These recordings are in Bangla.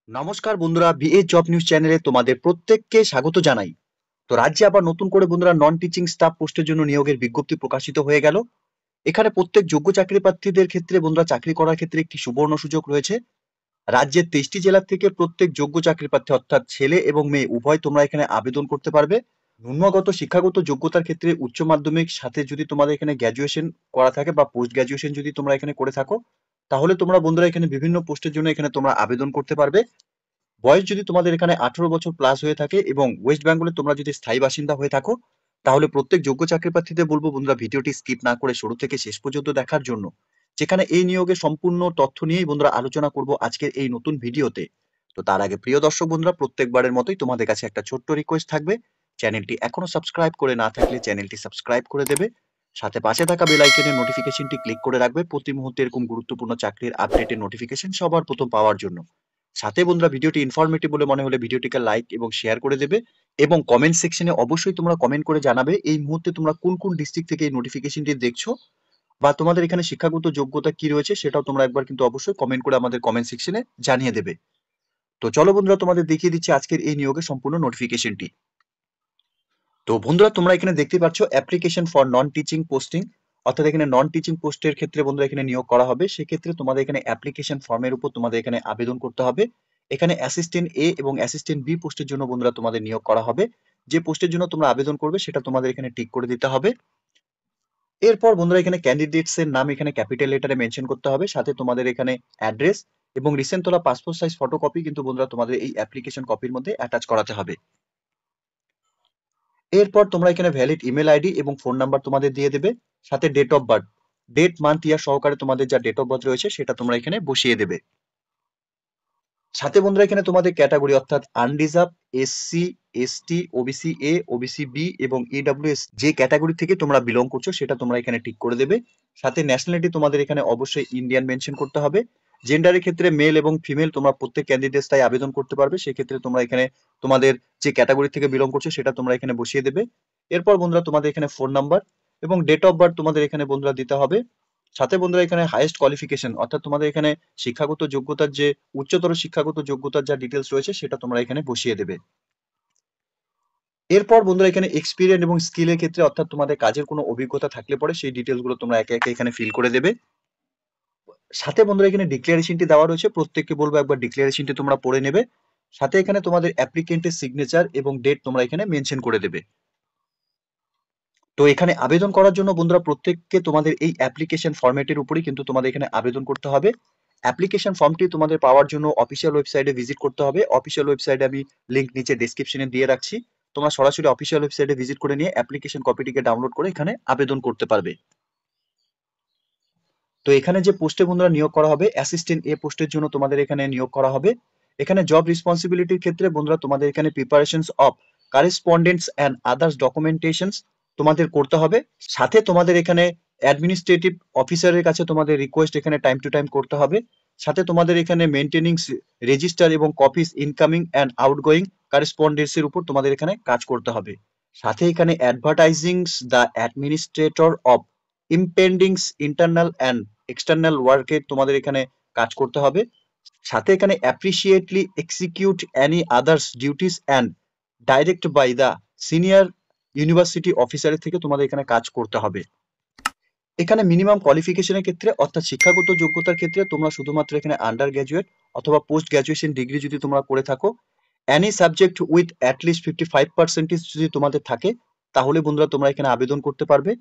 নমস্কার বন্ধুরা, বিএ জব নিউজ চ্যানেলে তোমাদের প্রত্যেককে স্বাগত জানাই। তো রাজ্যে আবার নতুন করে বন্ধুরা নন টিচিং স্টাফ পোস্টের জন্য নিয়োগের বিজ্ঞপ্তি প্রকাশিত হয়ে গেল। এখানে প্রত্যেক যোগ্য চাকরি প্রার্থীদের ক্ষেত্রে বন্ধুরা চাকরি করার ক্ষেত্রে একটি সুবর্ণ সুযোগ রয়েছে। রাজ্যের 23টি জেলা থেকে প্রত্যেক যোগ্য চাকরি প্রার্থী অর্থাৎ ছেলে এবং মেয়ে উভয় তোমরা এখানে আবেদন করতে পারবে। ন্যূনগত শিক্ষাগত যোগ্যতার ক্ষেত্রে উচ্চ মাধ্যমিক সাথে যদি তোমাদের এখানে গ্র্যাজুয়েশন করা থাকে বা পোস্ট গ্র্যাজুয়েশন যদি তোমরা এখানে করে থাকো, তাহলে তোমরা বন্ধুরা এখানে বিভিন্ন পোস্টের জন্য এখানে তোমরা আবেদন করতে পারবে। বয়স যদি তোমাদের এখানে 18 বছর প্লাস হয়ে থাকে এবং ওয়েস্ট বেঙ্গলে তোমরা যদি স্থায়ী বাসিন্দা হয়ে থাকো, তাহলে প্রত্যেক যোগ্য চাকরি প্রার্থীদের বলবো বন্ধুরা ভিডিওটি স্কিপ না করে শুরু থেকে শেষ পর্যন্ত দেখার জন্য, যেখানে এই নিয়োগের সম্পূর্ণ তথ্য নিয়েই বন্ধুরা আলোচনা করব আজকের এই নতুন ভিডিওতে। তো তার আগে প্রিয় দর্শক বন্ধুরা, প্রত্যেকবারের মতোই তোমাদের কাছে একটা ছোট্ট রিকোয়েস্ট থাকবে। চ্যানেলটি এখনো সাবস্ক্রাইব করে না থাকলে চ্যানেলটি সাবস্ক্রাইব করে দেবে, সাথে পাশে থাকা বেল আইকনের নোটিফিকেশনটি ক্লিক করে রাখবে প্রতি মুহূর্তে এরকম গুরুত্বপূর্ণ চাকরির আপডেটের নোটিফিকেশন সবার প্রথম পাওয়ার জন্য। সাথে বন্ধুরা ভিডিওটি ইনফরমেটিভ বলে মনে হলে ভিডিওটিকে লাইক এবং শেয়ার করে দেবে এবং কমেন্ট সেকশনে অবশ্যই তোমরা কমেন্ট করে জানাবে এই মুহূর্তে তোমরা কোন কোন ডিস্ট্রিক্ট থেকে এই নোটিফিকেশনটি দেখছো বা তোমাদের এখানে শিক্ষাগত যোগ্যতা কি রয়েছে সেটাও তোমরা একবার কিন্তু অবশ্যই কমেন্ট করে আমাদের কমেন্ট সেকশনে জানিয়ে দেবে। তো চলো বন্ধুরা তোমাদের দেখিয়ে দিচ্ছি আজকের এই নিয়োগের সম্পূর্ণ নোটিফিকেশনটি। তো বন্ধুরা তোমরা এখানে দেখতে পাচ্ছ application for non teaching posting, অর্থাৎ এখানে নন টিচিং পোস্টের ক্ষেত্রে বন্ধুরা এখানে নিয়োগ করা হবে। সেক্ষেত্রে তোমাদের এখানে অ্যাপ্লিকেশন ফর্মের উপর তোমাদের এখানে আবেদন করতে হবে। এখানে অ্যাসিস্ট্যান্ট এ এবং অ্যাসিস্ট্যান্ট বি পোস্টের জন্য বন্ধুরা তোমাদের নিয়োগ করা হবে। যে পোস্টের জন্য তোমরা আবেদন করবে সেটা তোমাদের এখানে টিক করে দিতে হবে। এরপর বন্ধুরা এখানে ক্যান্ডিডেটস এর নাম এখানে ক্যাপিটাল লেটারে মেনশন করতে হবে, সাথে তোমাদের এখানে অ্যাড্রেস এবং রিসেন্ট তোলা পাসপোর্ট সাইজ ফটোকপি কিন্তু বন্ধুরা তোমাদের এই অ্যাপ্লিকেশন কপির মধ্যে অ্যাটাচ করাতে হবে। এরপর তোমরা এখানে ভ্যালিড ইমেল আইডি এবং ফোন নাম্বার তোমাদের দিয়ে দেবে, সাথে date of birth, date month year সহকারে তোমাদের যা ডেট অফ বার্থ রয়েছে সেটা তোমরা এখানে বসিয়ে দেবে। সাথে বন্ধুরা এখানে তোমাদের ক্যাটাগরি অর্থাৎ unreserved, SC, ST, OBC A, OBC B এবং ইডব্লিউএস যে ক্যাটাগরি থেকে তোমরা বিলং করছো সেটা তোমরা এখানে ঠিক করে দেবে। সাথে ন্যাশনালিটি তোমাদের এখানে অবশ্যই ইন্ডিয়ান মেনশন করতে হবে। জেন্ডারের ক্ষেত্রে মেল এবং ফিমেল তোমরা প্রত্যেক ক্যান্ডিডেটস তাই আবেদন করতে পারবে, সেক্ষেত্রে তোমরা এখানে তোমাদের যে ক্যাটাগরি থেকে বিলং করছো সেটা তোমরা এখানে বসিয়ে দেবে। এরপর বন্ধুরা তোমাদের এখানে ফোন নাম্বার এবং ডেট অফ বার্থ তোমাদের এখানে বন্ধুরা দিতে হবে। সাথে বন্ধুরা এখানে হাইয়েস্ট কোয়ালিফিকেশন অর্থাৎ তোমাদের এখানে শিক্ষাগত যোগ্যতার যে উচ্চতর শিক্ষাগত যোগ্যতার যা ডিটেলস রয়েছে সেটা তোমরা এখানে বসিয়ে দেবে। এরপর বন্ধুরা এখানে এক্সপিরিয়েন্স এবং স্কিলের ক্ষেত্রে অর্থাৎ তোমাদের কাজের কোনো অভিজ্ঞতা থাকলে পরে সেই ডিটেলস গুলো তোমরা একে একে এখানে ফিল করে দেবে। সাথে বন্ধুরা এখানে ডিক্লারেশনটি দেওয়া রয়েছে, প্রত্যেককে বলবো একবার ডিক্লারেশনটি তোমরা পড়ে নেবে। সাথে এখানে তোমাদের অ্যাপ্লিকেন্টের সিগনেচার এবং ডেট তোমরা এখানে মেনশন করে দেবে। তো এখানে আবেদন করার জন্য বন্ধুরা প্রত্যেককে তোমাদের এই অ্যাপ্লিকেশন ফরম্যাটের উপরেই কিন্তু তোমাদের এখানে আবেদন করতে হবে। অ্যাপ্লিকেশন ফর্মটি তোমাদের পাওয়ার জন্য অফিসিয়াল ওয়েবসাইটে ভিজিট করতে হবে। অফিসিয়াল ওয়েবসাইটে আমি লিংক নিচে ডেসক্রিপশনে দিয়ে রাখছি, তোমরা সরাসরি অফিসিয়াল ওয়েবসাইটে ভিজিট করে নিয়ে অ্যাপ্লিকেশন কপিটিকে ডাউনলোড করে এখানে আবেদন করতে পারবে। তো এখানে যে পোস্টে বন্ধুরা নিয়োগ করা হবে অ্যাসিস্ট্যান্ট এ পোস্টের জন্য তোমাদের এখানে নিয়োগ করা হবে। এখানে জব রেসপন্সিবিলিটির ক্ষেত্রে বন্ধুরা তোমাদের এখানে প্রিপারেশনস অফ কারেসপন্ডেন্স অ্যান্ড আদার্স ডকুমেন্টেশনস তোমাদের করতে হবে। সাথে তোমাদের এখানে অ্যাডমিনিস্ট্রেটিভ অফিসারের কাছে তোমাদের রিকোয়েস্ট এখানে টাইম টু টাইম করতে হবে। সাথে তোমাদের এখানে মেনটেনিং রেজিস্টার এবং কপিস ইনকামিং অ্যান্ড আউটগোয়িং কারেসপন্ডেন্সের উপর তোমাদের এখানে কাজ করতে হবে। সাথে এখানে advertising the administrator of impendings internal and external ওয়ার্কে তোমাদের এখানে কাজ করতে হবে। সাথে এখানে appreciately execute any others duties and direct by the senior university অফিসারের থেকে তোমাদের এখানে কাজ করতে হবে। এখানে মিনিমাম কোয়ালিফিকেশনের ক্ষেত্রে অর্থাৎ শিক্ষাগত যোগ্যতার ক্ষেত্রে তোমরা শুধুমাত্র এখানে আন্ডার গ্র্যাজুয়েট অথবা পোস্ট গ্র্যাজুয়েশন ডিগ্রি যদি তোমরা করে থাকো, এনি সাবজেক্ট উইথ অ্যাটলিস্ট 55% যদি তোমাদের থাকে, তাহলে বন্ধুরা তোমরা এখানে আবেদন করতে পারবে।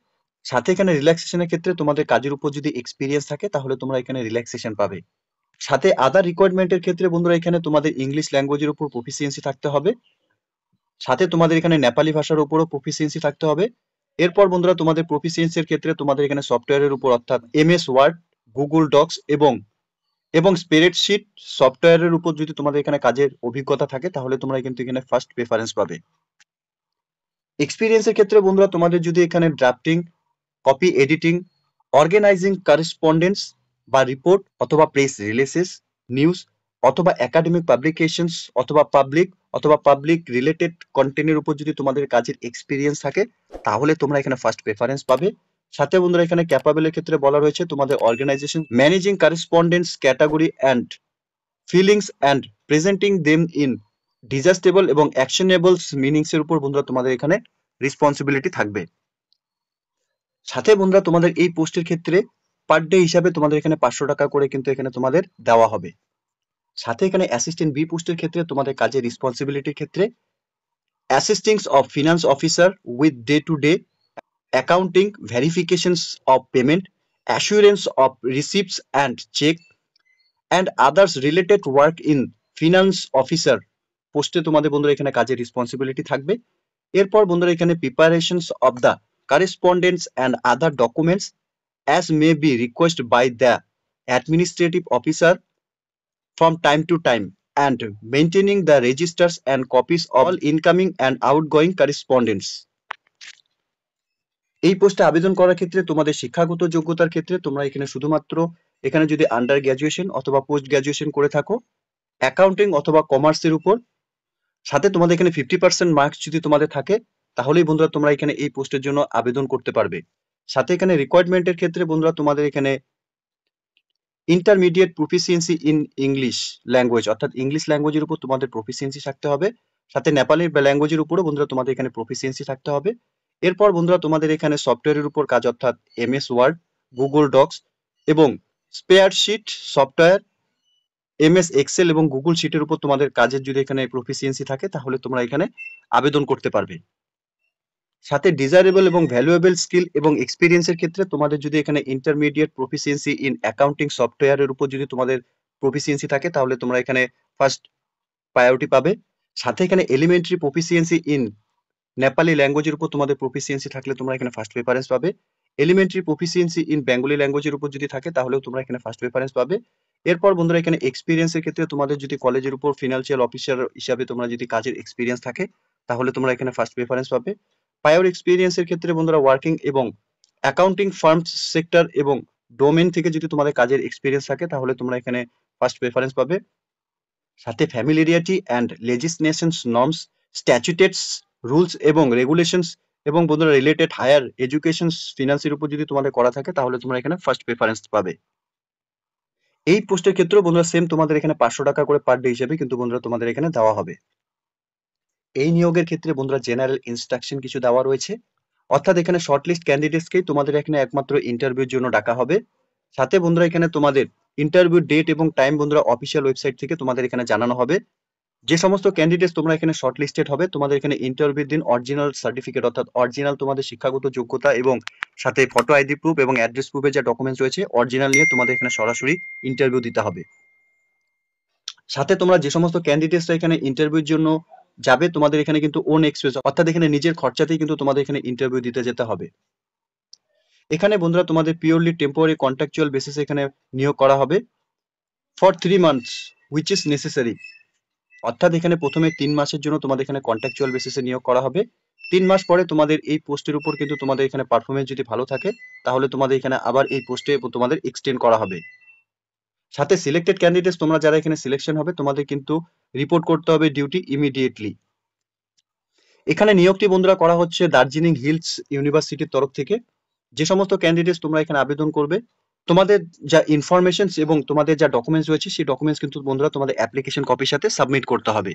সাথে এখানে রিল্যাক্সেশনের ক্ষেত্রে তোমাদের কাজের উপর যদি এক্সপিরিয়েন্স থাকে তাহলে তোমরা এখানে রিল্যাক্সেশন পাবে। সাথে আদার রিকোয়ারমেন্টের ক্ষেত্রে বন্ধুরা এখানে তোমাদের ইংলিশ ল্যাঙ্গুয়েজের উপর প্রফিসিয়েন্সি থাকতে হবে। সাথে তোমাদের এখানে নেপালি ভাষার উপরও প্রফিসিয়েন্সি থাকতে হবে। এরপর বন্ধুরা তোমাদের প্রফিসিয়েন্সির ক্ষেত্রে তোমাদের এখানে সফটওয়্যারের উপর অর্থাৎ এমএস ওয়ার্ড, গুগল ডক্স এবং স্প্রেডশিট সফটওয়্যারের উপর যদি তোমাদের এখানে কাজের অভিজ্ঞতা থাকে তাহলে তোমরা কিন্তু এখানে ফার্স্ট প্রেফারেন্স পাবে। এক্সপিরিয়েন্সের ক্ষেত্রে বন্ধুরা তোমাদের যদি এখানে drafting, copy editing, organising correspondence বা রিপোর্ট অথবা প্রেস রিলিজেস, নিউজ অথবা একাডেমিক পাবলিকেশনস অথবা পাবলিক রিলেটেড কন্টেন্টের উপর যদি তোমাদের কাজের এক্সপিরিয়েন্স থাকে তাহলে তোমরা এখানে ফার্স্ট প্রেফারেন্স পাবে। সাথে বন্ধুরা এখানে ক্যাপাবলের ক্ষেত্রে বলা রয়েছে তোমাদের organisation managing correspondence category and filings and presenting them in digestible এবং অ্যাকশনেবল মিনিংস এর উপর বন্ধুরা তোমাদের এখানে রেসপন্সিবিলিটি থাকবে। সাথে বন্ধুরা তোমাদের এই পোস্টের ক্ষেত্রে পার ডে হিসাবে তোমাদের এখানে 500 টাকা করে কিন্তু এখানে তোমাদের দেওয়া হবে। সাথে এখানে অ্যাসিস্ট্যান্ট বি পোস্টের ক্ষেত্রে তোমাদের কাজের রেসপন্সিবিলিটির ক্ষেত্রে assisting of finance officer with day to day accounting, verifications of payment, assurance of receipts and check and others related work in finance officer পোস্টে তোমাদের বন্ধুরা এখানে কাজের রেসপন্সিবিলিটি থাকবে। এরপর বন্ধুরা এখানে preparations of the কারেসপন্ডেন্স and other documents as may be requested by the administrative officer from time to time and maintaining the registers and copies of all incoming and outgoing correspondence. এই পোস্টে আবেদন করার ক্ষেত্রে তোমাদের শিক্ষাগত যোগ্যতার ক্ষেত্রে তোমরা এখানে শুধুমাত্র এখানে যদি আন্ডার গ্র্যাজুয়েশন অথবা পোস্ট গ্র্যাজুয়েশন করে থাকো অ্যাকাউন্টিং অথবা কমার্সের উপর, সাথে তোমাদের এখানে 50% মার্কস যদি তোমাদের থাকে তাহলেই বন্ধুরা তোমরা এখানে এই পোস্টের জন্য আবেদন করতে পারবে। সাথে এখানে রিকোয়ারমেন্টের ক্ষেত্রে বন্ধুরা তোমাদের এখানে intermediate proficiency in English language অর্থাৎ ইংলিশ ল্যাঙ্গুয়েজের উপর তোমাদের প্রফিসিয়েন্সি থাকতে হবে। সাথে নেপালি ল্যাঙ্গুয়েজের উপরও বন্ধুরা তোমাদের এখানে প্রফিসিয়েন্সি থাকতে হবে। এরপর বন্ধুরা তোমাদের এখানে সফটওয়্যারের উপর কাজ অর্থাৎ এমএস ওয়ার্ড, গুগল ডক্স এবং স্প্রেডশিট সফটওয়্যার, এমএস এক্সেল এবং গুগল শিটের উপর তোমাদের কাজের যদি এখানে প্রফিসিয়েন্সি থাকে তাহলে তোমরা এখানে আবেদন করতে পারবে। সাথে ডিজায়ারেবল এবং ভ্যালুয়েবল স্কিল এবং এক্সপিরিয়েন্সের ক্ষেত্রে তোমাদের যদি এখানে ইন্টারমিডিয়েট প্রফিসিয়েন্সি ইন অ্যাকাউন্টিং সফটওয়্যারের উপর যদি তোমাদের প্রফিসিয়েন্সি থাকে তাহলে তোমরা এখানে ফার্স্ট প্রায়োরিটি পাবে। সাথে এখানে এলিমেন্টারি প্রফিসিয়েন্সি ইন নেপালি ল্যাঙ্গুয়েজের উপর তোমাদের প্রফিসিয়েন্সি থাকলে তোমরা এখানে ফার্স্ট প্রেফারেন্স পাবে। এলিমেন্টারি প্রফিসিয়েন্সি ইন বেঙ্গলি ল্যাঙ্গুয়েজের উপর যদি থাকে তাহলেও তোমরা এখানে ফার্স্ট প্রেফারেন্স পাবে। এরপর বন্ধুরা এখানে এক্সপিরিয়েন্সের ক্ষেত্রে তোমাদের যদি কলেজের উপর ফিনান্সিয়াল অফিসার হিসাবে তোমরা যদি কাজের এক্সপিরিয়েন্স থাকে তাহলে তোমরা এখানে ফার্স্ট প্রেফারেন্স পাবে। প্রায়র এক্সপিরিয়েন্সের ক্ষেত্রে বন্ধুরা ওয়ার্কিং এবং অ্যাকাউন্টিং ফার্ম সেক্টর এবং ডোমেন থেকে যদি তোমাদের কাজের এক্সপিরিয়েন্স থাকে তাহলে তোমরা এখানে ফার্স্ট প্রেফারেন্স পাবে। সাথে ফ্যামিলিয়ারিটি অ্যান্ড লেজিসলেশনস নর্মস, স্ট্যাচুটেটস, রুলস এবং রেগুলেশনস এবং বন্ধুরা রিলেটেড হায়ার এডুকেশন ফিনান্সের উপর যদি তোমাদের করা থাকে তাহলে তোমরা এখানে ফার্স্ট প্রেফারেন্স পাবে। এই পোস্টের ক্ষেত্রেও বন্ধুরা সেম তোমাদের এখানে 500 টাকা করে পার ডে হিসেবে কিন্তু বন্ধুরা তোমাদের এখানে দেওয়া হবে। এই নিয়োগের ক্ষেত্রে বন্ধুরা জেনারেল ইনস্ট্রাকশন কিছু দেওয়া রয়েছে, অর্থাৎ এখানে শর্টলিস্ট ক্যান্ডিডেটসকেই তোমাদের এখানে একমাত্র ইন্টারভিউর জন্য ডাকা হবে। সাথে বন্ধুরা এখানে তোমাদের ইন্টারভিউ ডেট এবং টাইম বন্ধুরা অফিসিয়াল ওয়েবসাইট থেকে তোমাদের এখানে জানানো হবে। যে সমস্ত ক্যান্ডিডেটস তোমরা এখানে শর্টলিস্টেড হবে তোমাদের এখানে ইন্টারভিউর দিন অরিজিনাল সার্টিফিকেট অর্থাৎ অরিজিনাল তোমাদের শিক্ষাগত যোগ্যতা এবং সাথে ফটো আইডি প্রুফ এবং অ্যাড্রেস প্রুফের যা ডকুমেন্টস রয়েছে অরিজিনাল নিয়ে তোমাদের এখানে সরাসরি ইন্টারভিউ দিতে হবে। সাথে তোমরা যে সমস্ত ক্যান্ডিডেটসরা এখানে ইন্টারভিউর জন্য যাবে তোমাদের এখানে কিন্তু ওন এক্সপেন্স অর্থাৎ এখানে নিজের খরচাতেই কিন্তু তোমাদের এখানে ইন্টারভিউ দিতে যেতে হবে। এখানে বন্ধুরা তোমাদের পিওরলি টেম্পোরারি কন্ট্রাকচুয়াল বেসিসে এখানে নিয়োগ করা হবে for 3 months which is necessary, অর্থাৎ এখানে প্রথমে 3 মাসের জন্য তোমাদের এখানে কন্ট্রাকচুয়াল বেসিসে নিয়োগ করা হবে। 3 মাস পরে তোমাদের এই পোস্টের উপর কিন্তু তোমাদের এখানে পারফরমেন্স যদি ভালো থাকে তাহলে তোমাদের এখানে আবার এই পোস্টে তোমাদের এক্সটেন্ড করা হবে। সাথে সিলেক্টেড ক্যান্ডিডেটস তোমরা যারা এখানে সিলেকশন হবে তোমাদের কিন্তু রিপোর্ট করতে হবে ডিউটি ইমিডিয়েটলি। এখানে নিয়োগটি বন্ধুরা করা হচ্ছে দার্জিলিং হিলস ইউনিভার্সিটির তরফ থেকে। যে সমস্ত ক্যান্ডিডেটস তোমরা এখানে আবেদন করবে তোমাদের যা ইনফরমেশন এবং তোমাদের যা ডকুমেন্টস রয়েছে সেই ডকুমেন্টস কিন্তু বন্ধুরা তোমাদের অ্যাপ্লিকেশন কপির সাথে সাবমিট করতে হবে।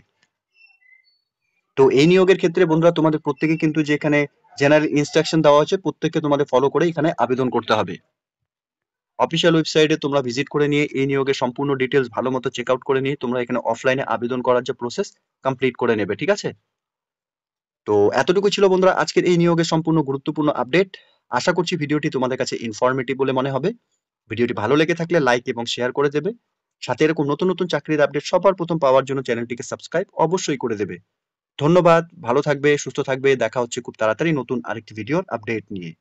তো এই নিয়োগের ক্ষেত্রে বন্ধুরা তোমাদের প্রত্যেকে কিন্তু যে এখানে জেনারেল ইনস্ট্রাকশন দেওয়া হচ্ছে প্রত্যেককে তোমাদের ফলো করে এখানে আবেদন করতে হবে। অফিসিয়াল ওয়েবসাইটে তোমরা ভিজিট করে নিয়ে এই নিয়োগের সম্পূর্ণ ডিটেলস ভালো মতো চেক আউট করে নিয়ে তোমরা এখানে অফলাইনে আবেদন করার যে প্রসেস কমপ্লিট করে নেবে, ঠিক আছে? তো এতটুকু ছিল বন্ধুরা আজকের এই নিয়োগের সম্পূর্ণ গুরুত্বপূর্ণ আপডেট। আশা করছি ভিডিওটি তোমাদের কাছে ইনফরমেটিভ বলে মনে হবে। ভিডিওটি ভালো লেগে থাকলে লাইক এবং শেয়ার করে দেবে। সাথে এরকম নতুন নতুন চাকরির আপডেট সবার প্রথম পাওয়ার জন্য চ্যানেলটিকে সাবস্ক্রাইব অবশ্যই করে দেবে। ধন্যবাদ, ভালো থাকবে, সুস্থ থাকবে। দেখা হচ্ছে খুব তাড়াতাড়ি নতুন আরেকটি ভিডিওর আপডেট নিয়ে।